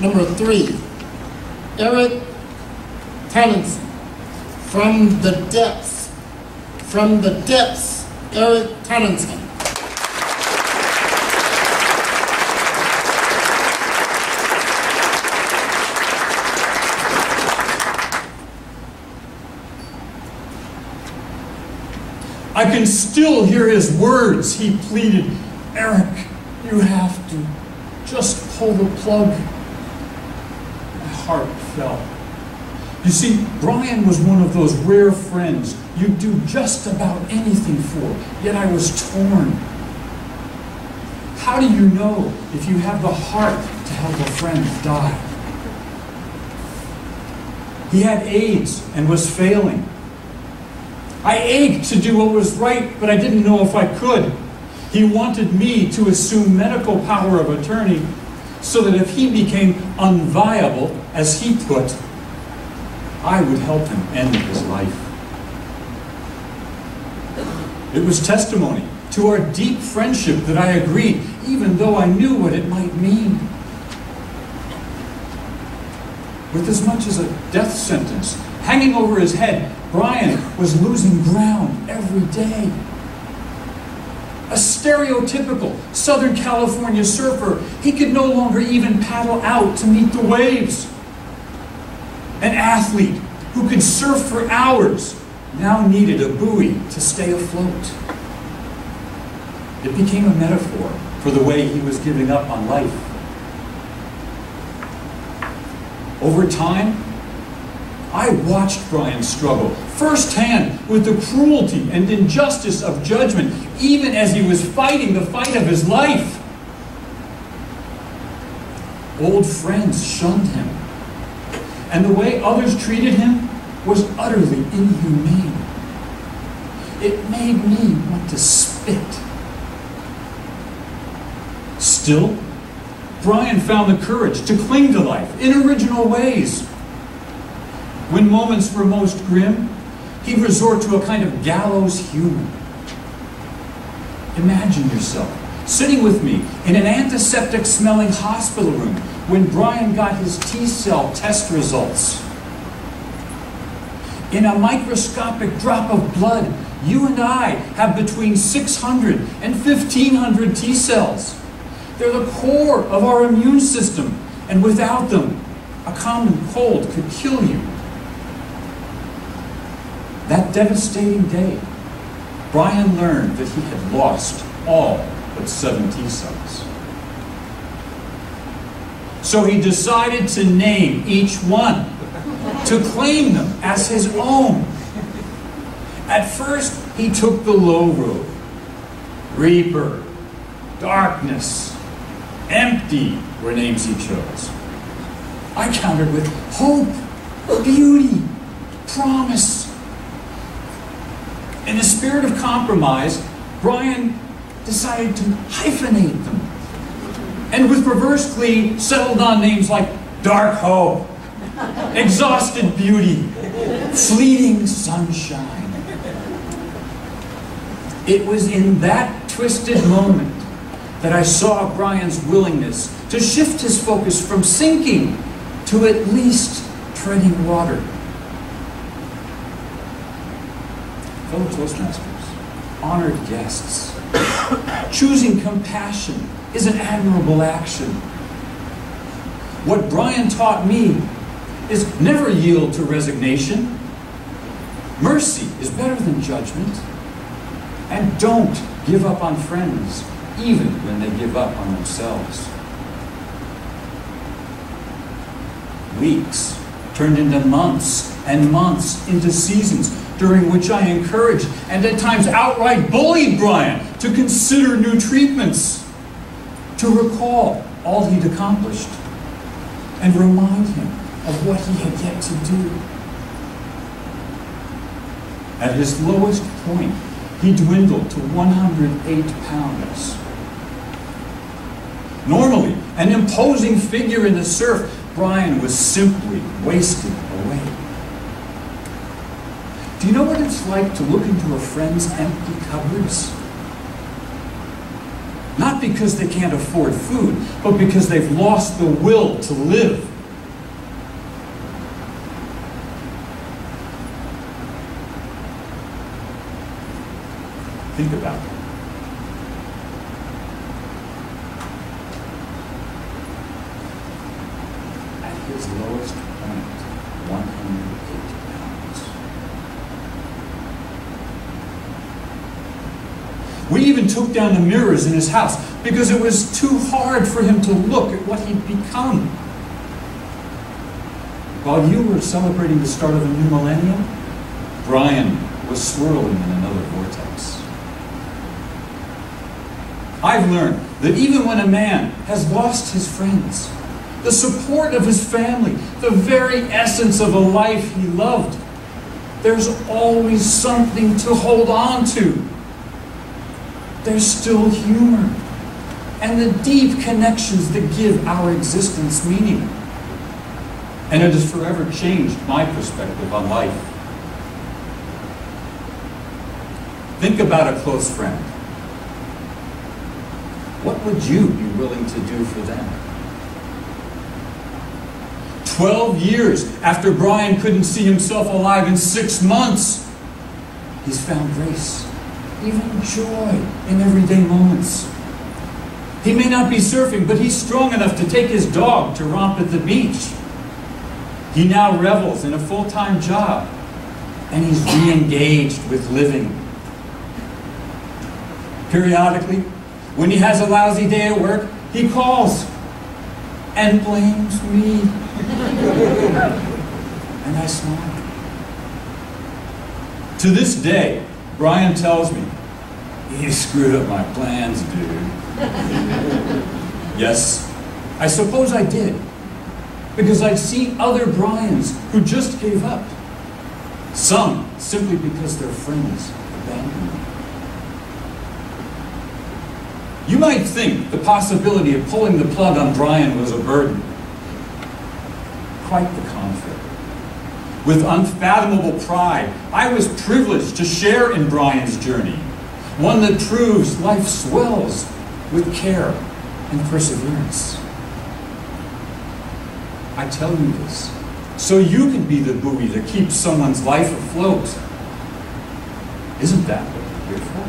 Number 3, Eric Tonningsen. From the depths. From the depths, Eric Tonningsen. I can still hear his words. He pleaded, "Eric, you have to just pull the plug." My heart fell. You see, Brian was one of those rare friends you'd do just about anything for, yet I was torn. How do you know if you have the heart to help a friend die? He had AIDS and was failing. I ached to do what was right, but I didn't know if I could. He wanted me to assume medical power of attorney so that if he became unviable, as he put, I would help him end his life. It was testimony to our deep friendship that I agreed, even though I knew what it might mean. With as much as a death sentence hanging over his head, Brian was losing ground every day. A stereotypical Southern California surfer, he could no longer even paddle out to meet the waves. An athlete who could surf for hours now needed a buoy to stay afloat. It became a metaphor for the way he was giving up on life. Over time, I watched Brian struggle firsthand with the cruelty and injustice of judgment, even as he was fighting the fight of his life. Old friends shunned him, and the way others treated him was utterly inhumane. It made me want to spit. Still, Brian found the courage to cling to life in original ways. When moments were most grim, he'd resort to a kind of gallows humor. Imagine yourself sitting with me in an antiseptic-smelling hospital room when Brian got his T-cell test results. In a microscopic drop of blood, you and I have between 600 and 1,500 T-cells. They're the core of our immune system, and without them, a common cold could kill you. That devastating day, Brian learned that he had lost all but 7 T-cells. So he decided to name each one, to claim them as his own. At first, he took the low road. Reaper, darkness, empty were names he chose. I countered with hope, beauty, promise. In the spirit of compromise, Brian decided to hyphenate them, and with perverse glee settled on names like dark hope, exhausted beauty, fleeting sunshine. It was in that twisted moment that I saw Brian's willingness to shift his focus from sinking to at least treading water. Fellow Toastmasters, honored guests, choosing compassion is an admirable action. What Brian taught me is never yield to resignation. Mercy is better than judgment. And don't give up on friends, even when they give up on themselves. Weeks turned into months, and months into seasons, during which I encouraged and at times outright bullied Brian to consider new treatments, to recall all he'd accomplished, and remind him of what he had yet to do. At his lowest point, he dwindled to 108 pounds. Normally an imposing figure in the surf, Brian was simply wasting away. Do you know what it's like to look into a friend's empty cupboards? Not because they can't afford food, but because they've lost the will to live. Think about it. At his lowest point, 108 pounds. We even took down the mirrors in his house because it was too hard for him to look at what he'd become. While you were celebrating the start of a new millennium, Brian was swirling in another vortex. I've learned that even when a man has lost his friends, the support of his family, the very essence of a life he loved, there's always something to hold on to. There's still humor and the deep connections that give our existence meaning. And it has forever changed my perspective on life. Think about a close friend. What would you be willing to do for them? 12 years after Brian couldn't see himself alive in 6 months, he's found grace, even joy in everyday moments. He may not be surfing, but he's strong enough to take his dog to romp at the beach. He now revels in a full-time job, and he's re-engaged with living. Periodically, when he has a lousy day at work, he calls and blames me. And I smile. To this day, Brian tells me, "You screwed up my plans, dude." Yes, I suppose I did. Because I've seen other Brians who just gave up. Some simply because their friends abandoned them. You might think the possibility of pulling the plug on Brian was a burden. Quite the contrary. With unfathomable pride, I was privileged to share in Brian's journey, one that proves life swells with care and perseverance. I tell you this so you can be the buoy that keeps someone's life afloat. Isn't that what we're here for?